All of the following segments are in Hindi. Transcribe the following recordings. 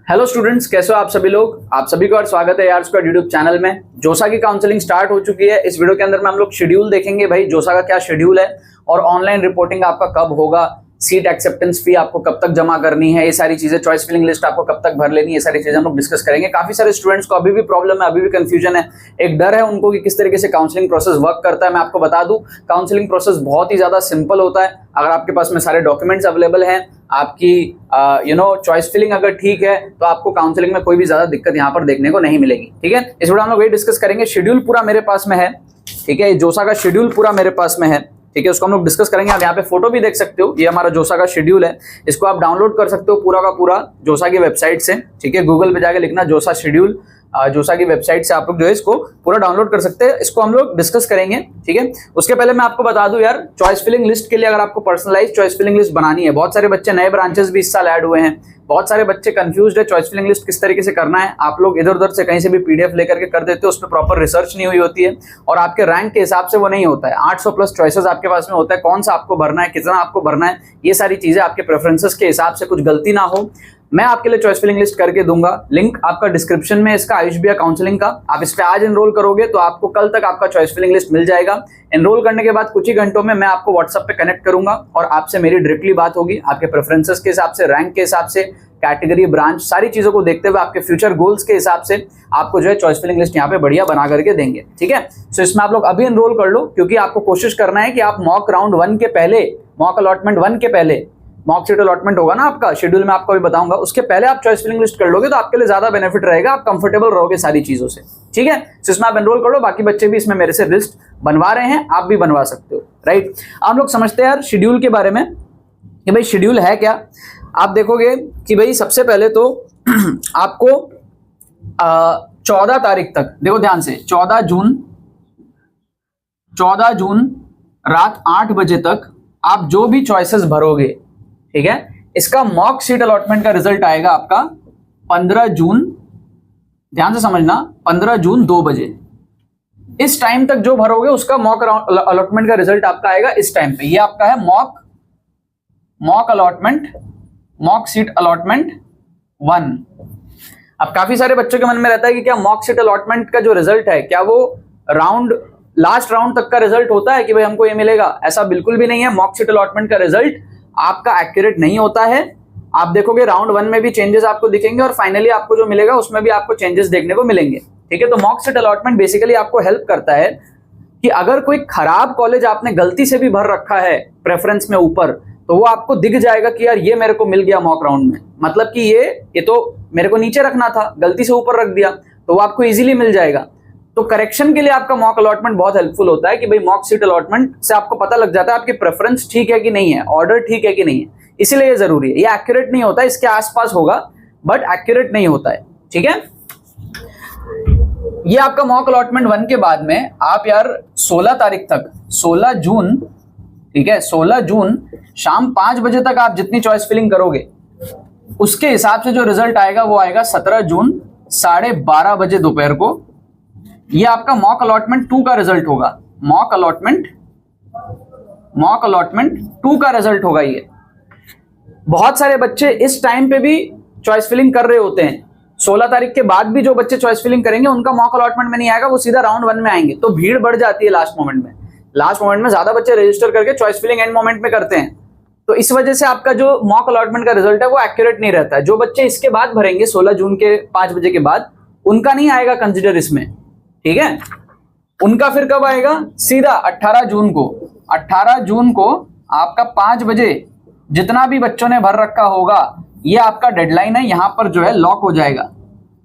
हेलो स्टूडेंट्स, कैसे हो आप सभी लोग। आप सभी का स्वागत है यार स्क्वाड यूट्यूब चैनल में। जोसा की काउंसलिंग स्टार्ट हो चुकी है। इस वीडियो के अंदर में हम लोग शेड्यूल देखेंगे, भाई जोसा का क्या शेड्यूल है और ऑनलाइन रिपोर्टिंग आपका कब होगा, सीट एक्सेप्टेंस फी आपको कब तक जमा करनी है, ये सारी चीजें, चॉइस फिलिंग लिस्ट आपको कब तक भर लेनी है, ये सारी चीजें हम लोग डिस्कस करेंगे। काफी सारे स्टूडेंट्स को अभी भी प्रॉब्लम है, अभी भी कंफ्यूजन है, एक डर है उनको कि किस तरीके से काउंसलिंग प्रोसेस वर्क करता है। मैं आपको बता दूं, काउंसलिंग प्रोसेस बहुत ही ज्यादा सिंपल होता है। अगर आपके पास में सारे डॉक्यूमेंट्स अवेलेबल हैं, आपकी चॉइस फिलिंग अगर ठीक है, तो आपको काउंसलिंग में कोई भी ज्यादा दिक्कत यहाँ पर देखने को नहीं मिलेगी। ठीक है, इस वीडियो हम लोग वही डिस्कस करेंगे। शेड्यूल पूरा मेरे पास में है, ठीक है, जोसा का शेड्यूल पूरा मेरे पास में है, ठीक है, उसको हम लोग डिस्कस करेंगे। आप यहाँ पे फोटो भी देख सकते हो, ये हमारा जोसा का शेड्यूल है, इसको आप डाउनलोड कर सकते हो पूरा का पूरा जोसा की वेबसाइट से। ठीक है, गूगल पे जाके लिखना जोसा शेड्यूल, जोसा की वेबसाइट से आप लोग जो है इसको पूरा डाउनलोड कर सकते हैं। इसको हम लोग डिस्कस करेंगे, ठीक है। उसके पहले मैं आपको बता दूं यार, चॉइस फिलिंग लिस्ट के लिए अगर आपको पर्सनलाइज चॉइस फिलिंग लिस्ट बनानी है, बहुत सारे बच्चे, नए ब्रांचेस भी इस साल ऐड हुए हैं, बहुत सारे बच्चे कंफ्यूज्ड है चॉइस फिलिंग लिस्ट किस तरीके से करना है। आप लोग इधर उधर से कहीं से भी पीडीएफ लेकर के कर देते हो, उस पर प्रॉपर रिसर्च नहीं हुई होती है और आपके रैंक के हिसाब से वो नहीं होता है। 800 प्लस चॉइसेस आपके पास में होता है, कौन सा आपको भरना है, कितना आपको भरना है, ये सारी चीजें आपके प्रेफरेंसेस के हिसाब से कुछ गलती ना हो, मैं आपके लिए चॉइस फिलिंग लिस्ट करके दूंगा। लिंक आपका डिस्क्रिप्शन में इसका, आयुष भैया काउंसलिंग का। आप इस पे आज एनरोल करोगे तो आपको कल तक आपका चॉइस फिलिंग लिस्ट मिल जाएगा। एनरोल करने के बाद कुछ ही घंटों में मैं आपको व्हाट्सएप पे कनेक्ट करूंगा और आपसे मेरी डायरेक्टली बात होगी, आपके प्रेफरेंसेस के हिसाब से, रैंक के हिसाब से, कैटेगरी, ब्रांच, सारी चीजों को देखते हुए आपके फ्यूचर गोल्स के हिसाब से आपको जो है चॉइस फिलिंग लिस्ट यहाँ पे बढ़िया बना करके देंगे। ठीक है, सो इसमें आप लोग अभी एनरोल कर लो, क्योंकि आपको कोशिश करना है कि आप मॉक राउंड 1 के पहले, मॉक अलॉटमेंट 1 के पहले, मॉक सीट अलॉटमेंट होगा ना आपका, शेड्यूल में आपको भी बताऊंगा, उसके पहले आप चॉइस फिलिंग लिस्ट कर लोगे तो आपके लिए ज्यादा बेनिफिट रहेगा, आप कंफर्टेबल रहोगे सारी चीजों से। ठीक है, तो इसमें आप एनरोल कर लो। बाकी बच्चे भी इसमें मेरे से लिस्ट बनवा रहे हैं, आप भी बनवा सकते हो, राइट। आप लोग समझते हैं यार शेड्यूल के बारे में कि भाई शेड्यूल है क्या। आप देखोगे कि भाई सबसे पहले तो आपको 14 तारीख तक, देखो ध्यान से, 14 जून रात 8 बजे तक आप जो भी चॉइसेस भरोगे, ठीक है, इसका मॉक सीट अलॉटमेंट का रिजल्ट आएगा आपका 15 जून, ध्यान से समझना, 15 जून 2 बजे। इस टाइम तक जो भरोगे उसका मॉक अलॉटमेंट का रिजल्ट आपका आएगा इस टाइम पे। ये आपका है mock allotment, mock seat allotment 1। अब काफी सारे बच्चों के मन में रहता है कि क्या मॉक सीट अलॉटमेंट का जो रिजल्ट है, क्या वो लास्ट राउंड तक का रिजल्ट होता है कि भाई हमको ये मिलेगा। ऐसा बिल्कुल भी नहीं है। मॉक सीट अलॉटमेंट का रिजल्ट आपका एक्यूरेट नहीं होता है। आप देखोगे राउंड 1 में भी चेंजेस आपको दिखेंगे और फाइनली आपको जो मिलेगा उसमें भी आपको चेंजेस देखने को मिलेंगे। ठीक है, तो मॉक सीट अलॉटमेंट बेसिकली आपको हेल्प करता है कि अगर कोई खराब कॉलेज आपने गलती से भी भर रखा है प्रेफरेंस में ऊपर, तो वो आपको दिख जाएगा कि यार ये मेरे को मिल गया मॉक राउंड में, मतलब कि ये तो मेरे को नीचे रखना था, गलती से ऊपर रख दिया, तो वो आपको इजीली मिल जाएगा। तो करेक्शन के लिए आपका मॉक अलॉटमेंट बहुत हेल्पफुल होता है कि भाई मॉक सीट अलॉटमेंट से आपको पता लग जाता है आपकी प्रेफरेंस ठीक है कि नहीं है, ऑर्डर ठीक है कि नहीं है, इसीलिए ये जरूरी है। ये एक्यूरेट नहीं होता है, इसके आसपास होगा बट एक्यूरेट नहीं होता है। ठीक है, ये आपका मॉक अलॉटमेंट 1 के बाद में आप यार 16 तारीख तक, 16 जून, ठीक है, 16 जून शाम 5 बजे तक आप जितनी चॉइस फिलिंग करोगे उसके हिसाब से जो रिजल्ट आएगा वो आएगा 17 जून 12:30 बजे दोपहर को। ये आपका मॉक अलॉटमेंट 2 का रिजल्ट होगा। मॉक अलॉटमेंट 2 का रिजल्ट होगा ये। बहुत सारे बच्चे इस टाइम पे भी चॉइस फिलिंग कर रहे होते हैं। 16 तारीख के बाद भी जो बच्चे चॉइस फिलिंग करेंगे उनका मॉक अलॉटमेंट में नहीं आएगा, वो सीधा राउंड 1 में आएंगे, तो भीड़ बढ़ जाती है लास्ट मोमेंट में। लास्ट मोमेंट में ज्यादा बच्चे रजिस्टर करके चॉइस फिलिंग एंड मोमेंट में करते हैं, तो इस वजह से आपका जो मॉक अलॉटमेंट का रिजल्ट है वो एक्यूरेट नहीं रहता है। जो बच्चे इसके बाद भरेंगे 16 जून के 5 बजे के बाद, उनका नहीं आएगा कंसिडर इसमें। ठीक है, उनका फिर कब आएगा, सीधा 18 जून को। 18 जून को आपका 5 बजे जितना भी बच्चों ने भर रखा होगा, ये आपका डेडलाइन है, यहां पर जो है लॉक हो जाएगा,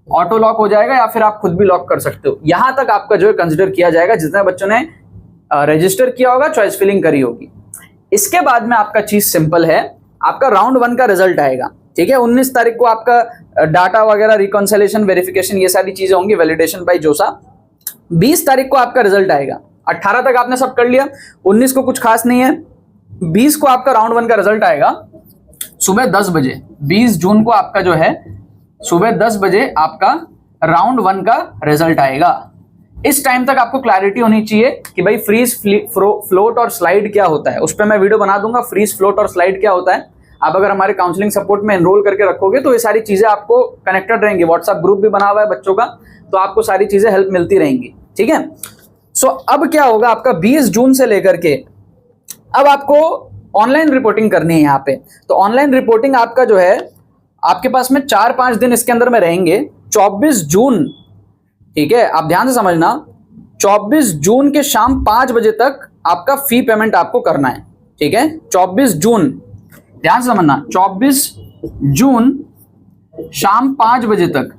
ऑटो लॉक हो जाएगा, या फिर आप खुद भी लॉक कर सकते हो। यहां तक आपका जो है कंसिडर किया जाएगा जितने बच्चों ने रजिस्टर किया होगा, चॉइस फिलिंग करी होगी। इसके बाद में आपका चीज सिंपल है, आपका राउंड 1 का रिजल्ट आएगा। ठीक है, 19 तारीख को आपका डाटा वगैरह, रिकॉन्सिलेशन, वेरिफिकेशन, ये सारी चीजें होंगी, वैलिडेशन बाय जोसा। 20 तारीख को आपका रिजल्ट आएगा। 18 तक आपने सब कर लिया, 19 को कुछ खास नहीं है। 20 को आपका राउंड 1 का रिजल्ट आएगा सुबह 10 बजे। 20 जून को आपका जो है सुबह 10 बजे आपका राउंड 1 का रिजल्ट आएगा। इस टाइम तक आपको क्लैरिटी होनी चाहिए कि भाई फ्रीज, फ्लोट और स्लाइड क्या होता है। उस पर मैं वीडियो बना दूंगा, फ्रीज, फ्लोट और स्लाइड क्या होता है। आप अगर हमारे काउंसलिंग सपोर्ट में एनरोल करके रखोगे तो ये सारी चीजें आपको कनेक्टेड रहेंगी। व्हाट्सएप ग्रुप भी बना हुआ है बच्चों का, तो आपको सारी चीजें हेल्प मिलती रहेंगी, ठीक है। सो अब क्या होगा आपका 20 जून से लेकर के अब आपको ऑनलाइन रिपोर्टिंग करनी है यहाँ पे। तो ऑनलाइन रिपोर्टिंग आपका जो है आपके पास में 4-5 दिन इसके अंदर में रहेंगे। 24 जून, ठीक है, आप ध्यान से समझना, 24 जून के शाम 5 बजे तक आपका फी पेमेंट आपको करना है, ठीक है। 24 जून, ध्यान से समझना, 24 जून शाम 5 बजे तक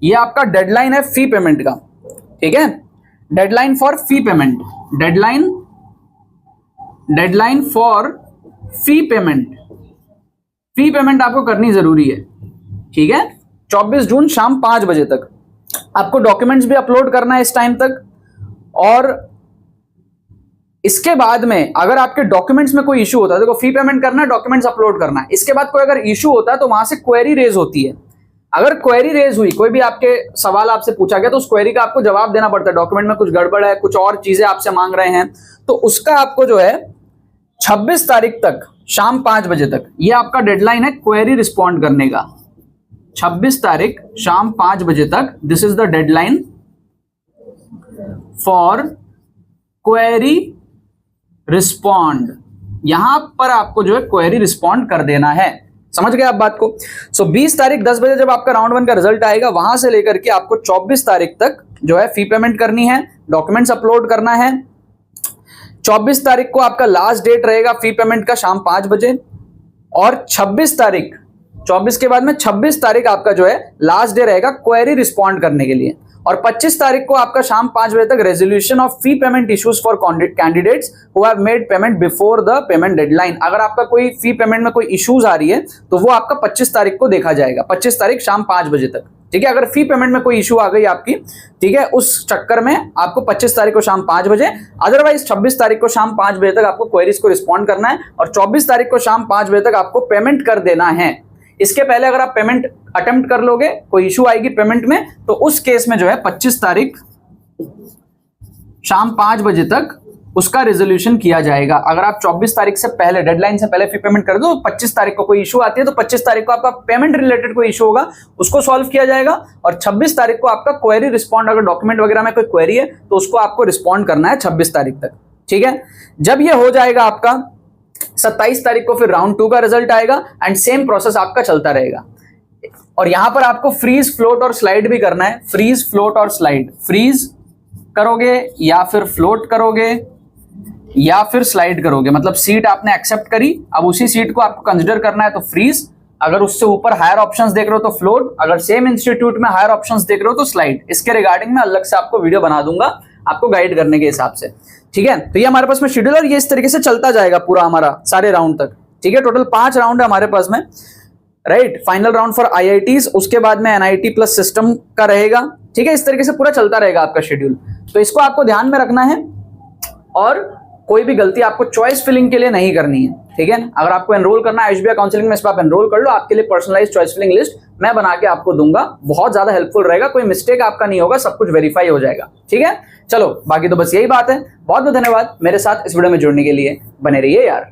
ये आपका डेडलाइन है फी पेमेंट का, ठीक है। Deadline for fee payment, deadline for fee payment आपको करनी जरूरी है, ठीक है। 24 जून शाम 5 बजे तक आपको डॉक्यूमेंट्स भी अपलोड करना है इस टाइम तक। और इसके बाद में अगर आपके डॉक्यूमेंट्स में कोई इशू होता है, देखो फी पेमेंट करना है, डॉक्यूमेंट्स अपलोड करना है, इसके बाद कोई अगर इशू होता है तो वहां से क्वेरी रेज होती है। अगर क्वेरी रेज हुई, कोई भी आपके सवाल आपसे पूछा गया, तो उस क्वेरी का आपको जवाब देना पड़ता है। डॉक्यूमेंट में कुछ गड़बड़ है, कुछ और चीजें आपसे मांग रहे हैं, तो उसका आपको जो है 26 तारीख तक शाम 5 बजे तक ये आपका डेडलाइन है क्वेरी रिस्पॉन्ड करने का। 26 तारीख शाम 5 बजे तक this is the deadline for query respond. यहां पर आपको जो है क्वेरी रिस्पॉन्ड कर देना है। समझ गए आप बात को। सो 20 तारीख 10 बजे जब आपका राउंड 1 का रिजल्ट आएगा, वहां से लेकर के आपको 24 तारीख तक जो है फी पेमेंट करनी है, डॉक्यूमेंट्स अपलोड करना है। 24 तारीख को आपका लास्ट डेट रहेगा फी पेमेंट का शाम 5 बजे। और 26 तारीख, 24 के बाद में 26 तारीख आपका जो है लास्ट डे रहेगा क्वेरी रिस्पॉन्ड करने के लिए। और 25 तारीख को आपका शाम 5 बजे तक resolution of fee payment issues for candidates who have made payment before the payment deadline. अगर आपका कोई फी पेमेंट में कोई इश्यूज आ रही है तो वो आपका 25 तारीख को देखा जाएगा, 25 तारीख शाम 5 बजे तक, ठीक है। अगर फी पेमेंट में कोई इशू आ गई आपकी, ठीक है, उस चक्कर में आपको 25 तारीख को शाम 5 बजे, अदरवाइज 26 तारीख को शाम 5 बजे तक आपको क्वेरीज को रिस्पॉन्ड करना है और 24 तारीख को शाम 5 बजे तक आपको पेमेंट कर देना है। इसके पहले अगर आप पेमेंट अटेम्प्ट कर लोगे, कोई इशू आएगी पेमेंट में, तो उस केस में जो है 25 तारीख शाम 5 बजे तक उसका रेजोल्यूशन किया जाएगा। अगर आप 24 तारीख से पहले, डेडलाइन से पहले फी पेमेंट कर दो, 25 तारीख को कोई इशू आती है तो 25 तारीख को आपका पेमेंट रिलेटेड कोई इशू होगा उसको सॉल्व किया जाएगा। और 26 तारीख को आपका क्वेरी रिस्पॉन्ड, अगर डॉक्यूमेंट वगैरह में कोई क्वेरी है तो उसको आपको रिस्पॉन्ड करना है 26 तारीख तक, ठीक है। जब ये हो जाएगा आपका 27 तारीख को फिर राउंड 2 का रिजल्ट आएगा एंड सेम प्रोसेस आपका चलता रहेगा। और यहां पर आपको फ्रीज, फ्लोट और स्लाइड भी करना है। फ्रीज, फ्लोट और स्लाइड, फ्रीज करोगे या फिर फ्लोट करोगे या फिर स्लाइड करोगे। मतलब सीट आपने एक्सेप्ट करी, अब उसी सीट को आपको कंसिडर करना है तो फ्रीज, अगर उससे ऊपर हायर ऑप्शंस देख रहे हो तो फ्लोट, अगर सेम इंस्टीट्यूट में हायर ऑप्शंस देख रहे हो तो स्लाइड। इसके रिगार्डिंग में अलग से आपको वीडियो बना दूंगा आपको गाइड करने के हिसाब से, ठीक है। तो ये हमारे पास में शेड्यूल और ये इस तरीके से चलता जाएगा पूरा हमारा सारे राउंड तक, ठीक है। टोटल 5 राउंड है हमारे पास में, right. Final round for IITs, उसके बाद में NIT प्लस सिस्टम का रहेगा, ठीक है। इस तरीके से पूरा चलता रहेगा आपका शेड्यूल, तो इसको आपको ध्यान में रखना है और कोई भी गलती आपको चॉइस फिलिंग के लिए नहीं करनी है, ठीक है। अगर आपको एनरोल करना है SBI काउंसलिंग में, इस पर आप एनरोल कर लो, आपके लिए पर्सनलाइज चॉइस फिलिंग लिस्ट मैं बना के आपको दूंगा, बहुत ज्यादा हेल्पफुल रहेगा, कोई मिस्टेक आपका नहीं होगा, सब कुछ वेरीफाई हो जाएगा, ठीक है। चलो बाकी तो बस यही बात है। बहुत बहुत धन्यवाद मेरे साथ इस वीडियो में जुड़ने के लिए, बने रहिए यार।